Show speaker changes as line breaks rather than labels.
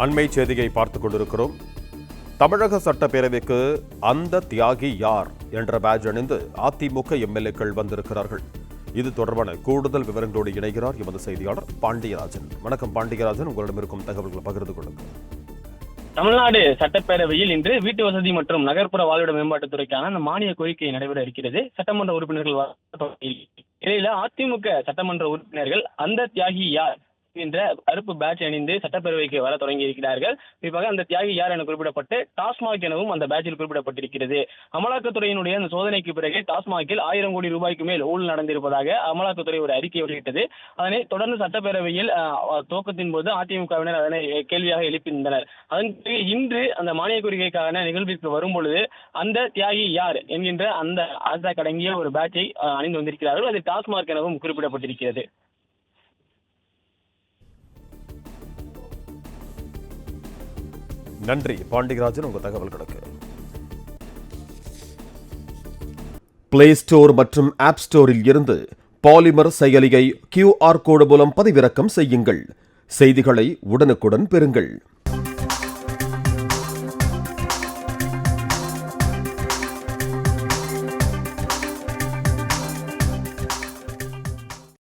அண்மை செய்தியை பார்த்துக் கொண்டிருக்கிறோம். தமிழக சட்டப்பேரவைக்கு அந்த தியாகி யார் என்ற பேட்ஜ் அணிந்து அதிமுக எம்எல்ஏக்கள் வந்திருக்கிறார்கள். இது தொடர்பான கூடுதல் விவரங்களோடு இணைகிறார் எமது செய்தியாளர் பாண்டியராஜன். வணக்கம் பாண்டியராஜன், உங்களிடம் இருக்கும் தகவல்களை பகிர்ந்து கொள்ளுங்கள்.
தமிழ்நாடு சட்டப்பேரவையில் இன்று வீட்டு வசதி மற்றும் நகர்ப்புற வாழ்விட மேம்பாட்டுத்துறைக்கான அந்த மானிய கோரிக்கை நடைபெற இருக்கிறது. சட்டமன்ற உறுப்பினர்கள் இடையில அதிமுக சட்டமன்ற உறுப்பினர்கள் அந்த தியாகி யார் என்ற கருப்பு பேட்ச் அணிந்து சட்டப்பேரவைக்கு வர தொடங்கி இருக்கிறார்கள். குறிப்பாக அந்த தியாகி யார் என குறிப்பிடப்பட்டு டாஸ்மாக் எனவும் அந்த பேட்சில் குறிப்பிடப்பட்டிருக்கிறது. அமலாக்கத்துறையினுடைய அந்த சோதனைக்கு பிறகு டாஸ்மாகில் 1000 கோடி ரூபாய்க்கு மேல் ஊழல் நடந்திருப்பதாக அமலாக்கத்துறை ஒரு அறிக்கை வெளியிட்டது. அதனை தொடர்ந்து சட்டப்பேரவையில் துவக்கத்தின் போது அதிமுகவினர் அதனை கேள்வியாக எழுப்பியிருந்தனர். அதன் பிறகு இன்று அந்த மானிய கோரிக்கைக்கான நிகழ்விற்கு வரும் பொழுது அந்த தியாகி யார் என்கின்ற அந்த அடங்கிய ஒரு பேட்சை அணிந்து வந்திருக்கிறார்கள். அது டாஸ்மாக் எனவும் குறிப்பிடப்பட்டிருக்கிறது.
நன்றி பாண்டியராஜன், உங்கள் தகவல்களுக்கு. பிளே ஸ்டோர் மற்றும் ஆப் ஸ்டோரில் இருந்து பாலிமர் செயலியை QR கோடு மூலம் பதிவிறக்கம் செய்யுங்கள். செய்திகளை உடனுக்குடன் பெறுங்கள்.